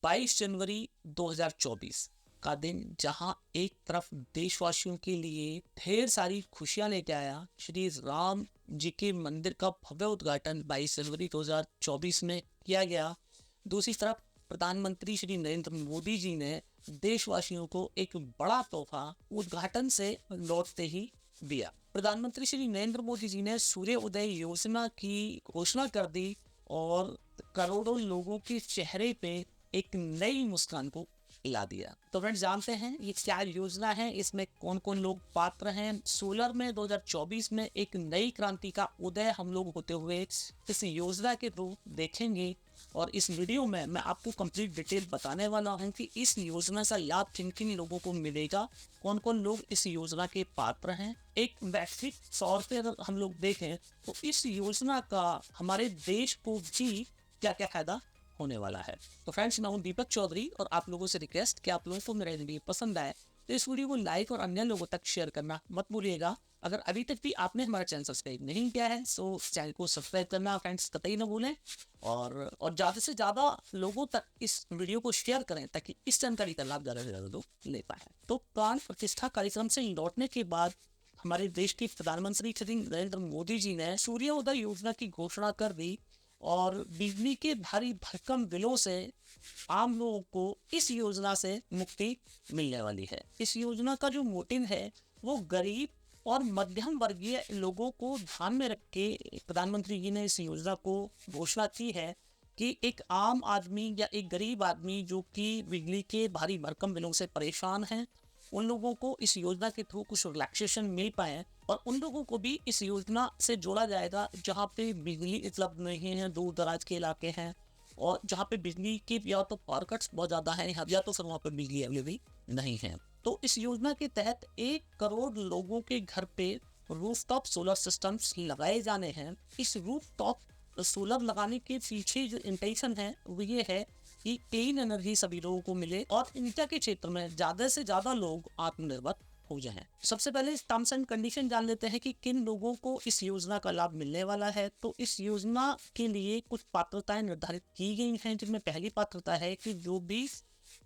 22 जनवरी 2024 का दिन जहां एक तरफ देशवासियों के लिए ढेर सारी खुशियां लेके आया, श्री राम जी के मंदिर का भव्य उद्घाटन 22 जनवरी 2024 में किया गया। दूसरी तरफ प्रधानमंत्री श्री नरेंद्र मोदी जी ने देशवासियों को एक बड़ा तोहफा उद्घाटन से लौटते ही दिया। प्रधानमंत्री श्री नरेंद्र मोदी जी ने सूर्य उदय योजना की घोषणा कर दी और करोड़ों लोगों के चेहरे पे एक नई मुस्कान को ला दिया। तो फ्रेंड्स, जानते हैं ये क्या योजना है, इसमें कौन कौन लोग पात्र हैं। सोलर में 2024 में एक नई क्रांति का उदय हम लोग होते हुए इस योजना के थ्रू देखेंगे और इस वीडियो में मैं आपको कंप्लीट डिटेल बताने वाला हूं कि इस योजना का लाभ किन किन लोगों को मिलेगा, कौन कौन लोग इस योजना के पात्र हैं। एक वैश्विक तौर पे अगर हम लोग देखें तो इस योजना का हमारे देश को भी क्या क्या फायदा होने वाला है। तो फ्रेंड्स, मैं हूं दीपक चौधरी और आप लोगों से रिक्वेस्ट कि आप लोगों को मेरा वीडियो पसंद आए तो इस वीडियो को लाइक और अन्य लोगों तक शेयर करना मत भूलिएगा। अगर अभी तक भी आपने हमारा चैनल सब्सक्राइब नहीं किया है तो चैनल को सब्सक्राइब करना फ्रेंड्स कतई ना भूलें और ज़्यादा से ज़्यादा लोगों तक इस वीडियो को शेयर करें ताकि इस जानकारी का लाभ ज़्यादा से ज़्यादा लोग ले पाए। तो प्राण प्रतिष्ठा कार्यक्रम से लौटने के बाद हमारे देश के प्रधानमंत्री श्री नरेंद्र मोदी जी ने सूर्य उदय योजना की घोषणा कर दी और बिजली के भारी भरकम बिलों से आम लोगों को इस योजना से मुक्ति मिलने वाली है। इस योजना का जो मोटिव है वो गरीब और मध्यम वर्गीय लोगों को ध्यान में रख के प्रधानमंत्री जी ने इस योजना को घोषणा की है कि एक आम आदमी या एक गरीब आदमी जो कि बिजली के भारी भरकम बिलों से परेशान है, उन लोगों को इस योजना के थ्रू कुछ रिलैक्सेशन मिल पाए और उन लोगों को भी इस योजना से जोड़ा जाएगा जहाँ पे बिजली उपलब्ध नहीं है, दूर दराज के इलाके हैं और जहाँ पे बिजली की या तो पावर कट्स बहुत ज़्यादा है या तो फिर वहाँ पे बिजली अवेलेबल नहीं है। तो इस योजना के तहत 1 करोड़ लोगों के घर पे रूफटॉप सोलर सिस्टम्स लगाए जाने हैं। इस रूफटॉप सोलर लगाने के पीछे जो इंटेंशन है वो ये है कि क्लीन एनर्जी सभी लोगों को मिले और ऊर्जा के क्षेत्र में ज़्यादा से ज़्यादा लोग आत्मनिर्भर हो जाएं। सबसे पहले टर्म्स एंड कंडीशन जान लेते हैं कि किन लोगों को इस योजना का लाभ मिलने वाला है। तो इस योजना के लिए कुछ पात्रताएं निर्धारित की गई हैं, जिनमें पहली पात्रता है कि जो भी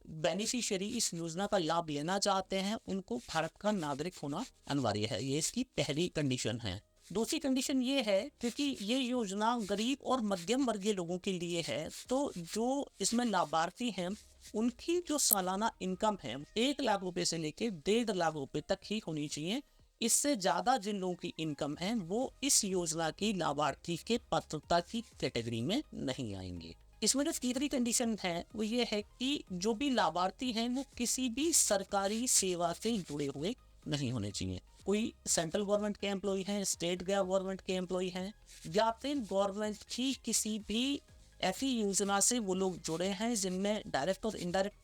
बेनिफिशियरी इस योजना का लाभ लेना चाहते हैं उनको भारत का नागरिक होना अनिवार्य है। ये इसकी पहली कंडीशन है। दूसरी कंडीशन ये है क्योंकि ये योजना गरीब और मध्यम वर्गीय लोगों के लिए है, तो जो इसमें लाभार्थी हैं उनकी जो सालाना इनकम है 1 लाख रुपए से लेके 1.5 लाख रुपए तक ही होनी चाहिए। इससे ज़्यादा जिन लोगों की इनकम है वो इस योजना की लाभार्थी के पात्रता की कैटेगरी में नहीं आएंगे। इसमें जो तीसरी कंडीशन है वो ये है कि जो भी लाभार्थी हैं वो किसी भी सरकारी सेवा से जुड़े हुए नहीं होने चाहिए। कोई सेंट्रल गवर्नमेंट के एम्प्लॉय हैं, स्टेट गवर्नमेंट के एम्प्लॉय हैं या फिर गवर्नमेंट की किसी भी ऐसी योजना से वो लोग जुड़े हैं जिनमें डायरेक्ट और इनडायरेक्ट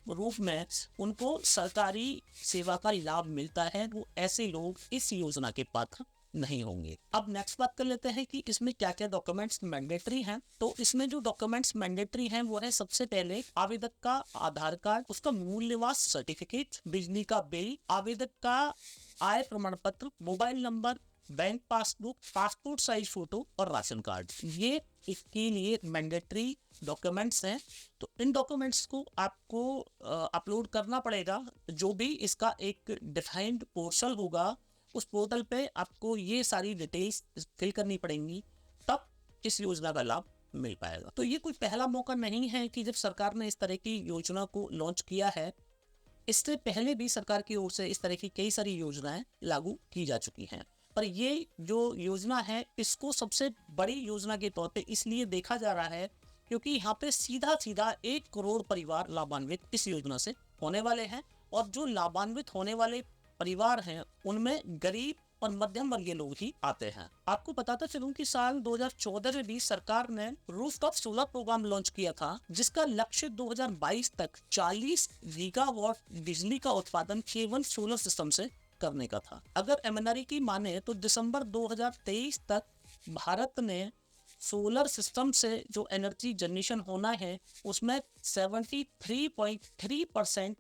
रूप में उनको सरकारी सेवा का लाभ मिलता है, वो ऐसे लोग इस योजना के पात्र नहीं होंगे। अब नेक्स्ट बात कर लेते हैं कि इसमें क्या क्या डॉक्यूमेंट्स मैंडेटरी हैं। तो इसमें जो डॉक्यूमेंट्स मैंडेटरी हैं वो है सबसे पहले आवेदक का आधार कार्ड, उसका मूल निवास सर्टिफिकेट, बिजली का बिल, आवेदक का आय प्रमाण पत्र, mobile number, bank passbook, passport size photo और राशन कार्ड। ये इसके लिए मैंडेटरी डॉक्यूमेंट्स हैं। तो इन डॉक्यूमेंट्स को आपको अपलोड करना पड़ेगा। जो भी इसका एक डिफाइंड पोर्टल होगा उस पोर्टल पे आपको ये सारी डिटेल्स फिल करनी पड़ेंगी, तब इस योजना का लाभ मिल पाएगा। तो ये कोई पहला मौका नहीं है कि जब सरकार ने इस तरह की योजना को लॉन्च किया है। इससे पहले भी सरकार की ओर से इस तरह की कई सारी योजनाएं लागू की जा चुकी हैं, पर ये जो योजना है इसको सबसे बड़ी योजना के तौर पे इसलिए देखा जा रहा है क्योंकि यहाँ पे सीधा 1 करोड़ परिवार लाभान्वित इस योजना से होने वाले हैं और जो लाभान्वित होने वाले परिवार हैं उनमें गरीब और मध्यम वर्गीय लोग ही आते हैं। आपको बताता चलूं कि साल 2014 में भी सरकार ने रूफटॉप सोलर प्रोग्राम लॉन्च किया था, जिसका लक्ष्य 2022 तक 40 गीगावाट बिजली का उत्पादन केवल सोलर सिस्टम से करने का था। अगर एमएनआरई की माने तो दिसंबर 2023 तक भारत ने सोलर सिस्टम से जो एनर्जी जनरेशन होना है उसमें 73.3%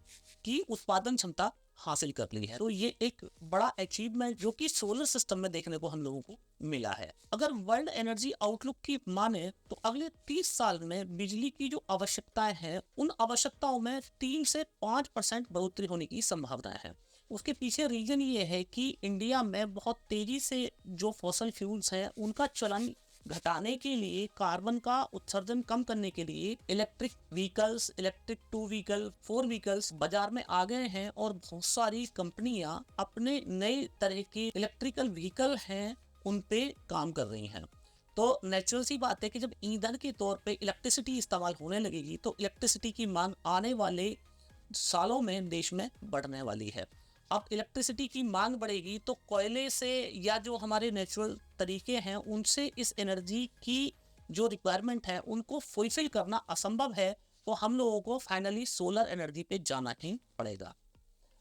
की उत्पादन क्षमता हासिल कर ली है। तो ये एक बड़ा अचीवमेंट जो कि सोलर सिस्टम में देखने को हम लोगों को मिला है। अगर वर्ल्ड एनर्जी आउटलुक की माने तो अगले 30 साल में बिजली की जो आवश्यकताएं हैं उन आवश्यकताओं में 3 से 5% बढ़ोतरी होने की संभावना है। उसके पीछे रीजन ये है कि इंडिया में बहुत तेजी से जो फॉसल फ्यूल्स हैं उनका चलन घटाने के लिए, कार्बन का उत्सर्जन कम करने के लिए electric vehicles, electric 2 vehicle, 4 vehicles बाजार में आ गए हैं और बहुत सारी कंपनियां अपने नए तरह के इलेक्ट्रिकल व्हीकल हैं उन पे काम कर रही हैं। तो नेचुरल सी बात है कि जब ईंधन के तौर पे इलेक्ट्रिसिटी इस्तेमाल होने लगेगी तो इलेक्ट्रिसिटी की मांग आने वाले सालों में देश में बढ़ने वाली है। अब इलेक्ट्रिसिटी की मांग बढ़ेगी तो कोयले से या जो हमारे नेचुरल तरीके हैं उनसे इस एनर्जी की जो रिक्वायरमेंट है उनको फुलफिल करना असंभव है। तो हम लोगों को फाइनली सोलर एनर्जी पे जाना ही पड़ेगा।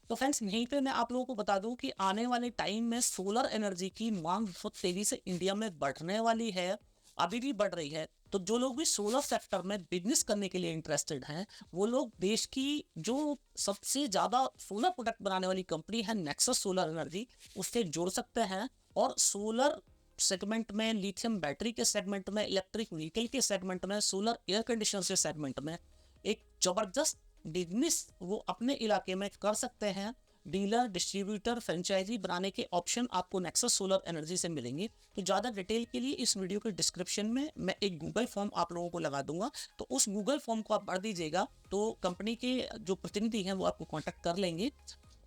तो फ्रेंड्स, यहीं पे मैं आप लोगों को बता दूं कि आने वाले टाइम में सोलर एनर्जी की मांग बहुत तेजी से इंडिया में बढ़ने वाली है, अभी भी बढ़ रही है। तो जो लोग भी सोलर सेक्टर में बिजनेस करने के लिए इंटरेस्टेड हैं वो लोग देश की जो सबसे ज़्यादा सोलर प्रोडक्ट बनाने वाली कंपनी है नेक्सस सोलर एनर्जी, उससे जुड़ सकते हैं और सोलर सेगमेंट में, लिथियम बैटरी के सेगमेंट में, इलेक्ट्रिक व्हीकल के सेगमेंट में, सोलर एयर कंडीशनर के सेगमेंट में एक ज़बरदस्त बिजनेस वो अपने इलाके में कर सकते हैं। डीलर, डिस्ट्रीब्यूटर, फ्रेंचाइजी बनाने के ऑप्शन आपको नेक्सस सोलर एनर्जी से मिलेंगे। तो ज़्यादा डिटेल के लिए इस वीडियो के डिस्क्रिप्शन में मैं एक गूगल फॉर्म आप लोगों को लगा दूंगा, तो उस गूगल फॉर्म को आप भर दीजिएगा तो कंपनी के जो प्रतिनिधि हैं वो आपको कॉन्टैक्ट कर लेंगे।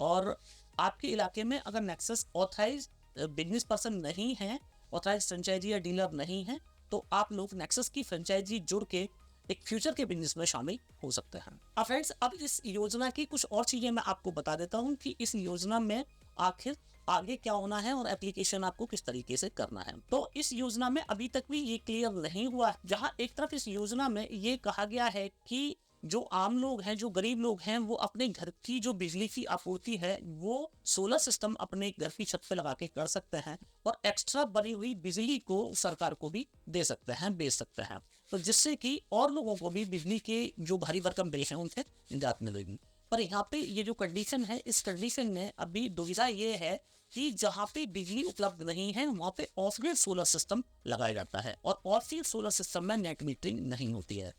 और आपके इलाके में अगर नेक्सस ऑथराइज बिजनेस पर्सन नहीं है, ऑथराइज फ्रेंचाइजी या डीलर नहीं है, तो आप लोग नेक्सस की फ्रेंचाइजी जुड़ के एक फ्यूचर के बिजनेस में शामिल हो सकते हैं। अब फ्रेंड्स, अब इस योजना की कुछ और चीजें मैं आपको बता देता हूं कि इस योजना में आखिर आगे क्या होना है और एप्लीकेशन आपको किस तरीके से करना है। तो इस योजना में अभी तक भी ये क्लियर नहीं हुआ, जहां एक तरफ इस योजना में ये कहा गया है कि जो आम लोग हैं, जो गरीब लोग हैं, वो अपने घर की जो बिजली की आपूर्ति है वो सोलर सिस्टम अपने घर की छत पे लगा के कर सकते हैं और एक्स्ट्रा बनी हुई बिजली को सरकार को भी दे सकते हैं, बेच सकते हैं। तो जिससे कि और लोगों को भी बिजली के जो भारी भरकम बिल हैं उनसे निजात मिलेगी। पर यहाँ पे ये जो कंडीशन है, इस कंडीशन में अभी दुविधा ये है कि जहाँ पे बिजली उपलब्ध नहीं है वहाँ पे ऑफ ग्रिड सोलर सिस्टम लगाया जाता है और ऑफ ग्रिड सोलर सिस्टम में नेट मीटरिंग नहीं होती है।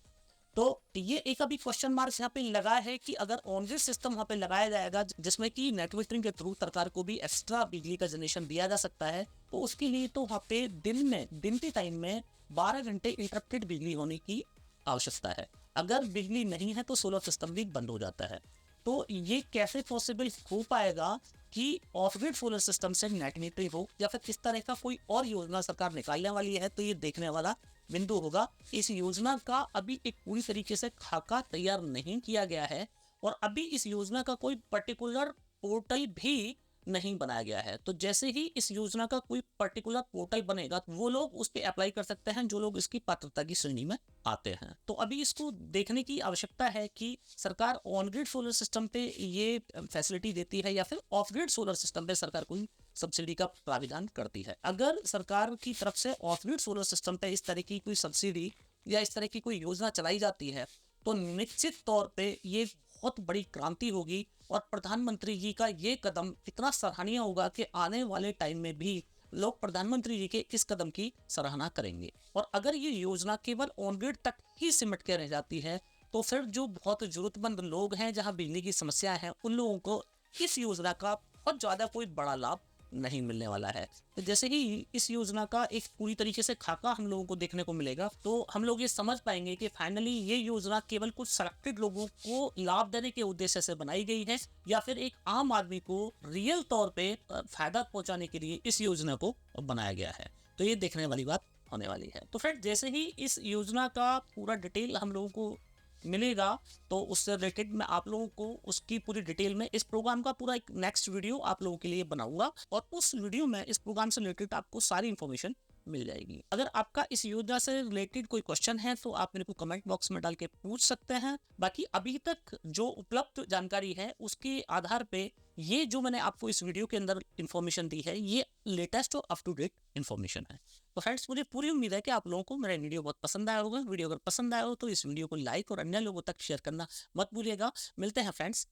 तो ये एक अभी क्वेश्चन मार्क यहाँ पे लगा है कि अगर ऑन ग्रिड सिस्टम वहाँ पे लगाया जाएगा जिसमें कि नेट मीटरिंग के थ्रू सरकार को भी एक्स्ट्रा बिजली का जनरेशन दिया जा सकता है, तो उसके लिए तो वहाँ पे दिन के टाइम में 12 घंटे इंटरप्टेड बिजली होने की आवश्यकता है। अगर बिजली नहीं है तो सोलर सिस्टम भी बंद हो जाता है। तो ये कैसे पॉसिबल हो पाएगा कि ऑफ ग्रिड सोलर सिस्टम से नेट मीटरिंग हो, या फिर किस तरह का कोई और योजना सरकार निकालने वाली है, तो ये देखने वाला बिंदु होगा। इस योजना का अभी एक पूरी तरीके से खाका तैयार नहीं किया गया है और अभी इस योजना का कोई पर्टिकुलर पोर्टल भी नहीं बनाया गया है। तो जैसे ही इस योजना का कोई पर्टिकुलर पोर्टल बनेगा तो वो लोग उस पर अप्लाई कर सकते हैं जो लोग इसकी पात्रता की श्रेणी में आते हैं। तो अभी इसको देखने की आवश्यकता है कि सरकार ऑन ग्रिड सोलर सिस्टम पे ये फैसिलिटी देती है या फिर ऑफ ग्रिड सोलर सिस्टम पे सरकार कोई सब्सिडी का प्राविधान करती है। अगर सरकार की तरफ से ऑफ ग्रिड सोलर सिस्टम पे इस तरह की कोई सब्सिडी या इस तरह की कोई योजना चलाई जाती है तो निश्चित तौर पे ये बहुत बड़ी क्रांति होगी और प्रधानमंत्री जी का ये कदम इतना सराहनीय होगा कि आने वाले टाइम में भी लोग प्रधानमंत्री जी के इस कदम की सराहना करेंगे। और अगर ये योजना केवल ऑन ग्रिड तक ही सिमट के रह जाती है तो फिर जो बहुत जरूरतमंद लोग हैं, जहां बिजली की समस्या है, उन लोगों को इस योजना का बहुत ज्यादा कोई बड़ा लाभ नहीं मिलने वाला है। तो जैसे ही इस योजना का एक पूरी तरीके से खाका हम लोगों को देखने को मिलेगा तो हम लोग ये समझ पाएंगे कि फाइनली ये योजना केवल कुछ सेलेक्टेड लोगों को लाभ देने के उद्देश्य से बनाई गई है या फिर एक आम आदमी को रियल तौर पे फायदा पहुंचाने के लिए इस योजना को बनाया गया है। तो ये देखने वाली बात होने वाली है। तो फ्रेंड, जैसे ही इस योजना का पूरा डिटेल हम लोगों को मिलेगा तो उससे रिलेटेड मैं आप लोगों को उसकी पूरी डिटेल में इस प्रोग्राम का पूरा एक नेक्स्ट वीडियो आप लोगों के लिए बनाऊंगा और उस वीडियो में इस प्रोग्राम से रिलेटेड आपको सारी इन्फॉर्मेशन मिल जाएगी। अगर आपका इस योजना से रिलेटेड कोई क्वेश्चन है तो आप मेरे को कमेंट बॉक्स में डाल के पूछ सकते हैं। बाकी अभी तक जो उपलब्ध जानकारी है उसके आधार पे ये जो मैंने आपको इस वीडियो के अंदर इन्फॉर्मेशन दी है ये लेटेस्ट और अप टू डेट इन्फॉर्मेशन है। तो फ्रेंड्स, मुझे पूरी उम्मीद है कि आप लोगों को मेरा वीडियो बहुत पसंद आया होगा। वीडियो अगर पसंद आया हो तो इस वीडियो को लाइक और अन्य लोगों तक शेयर करना मत भूलिएगा। मिलते हैं फ्रेंड्स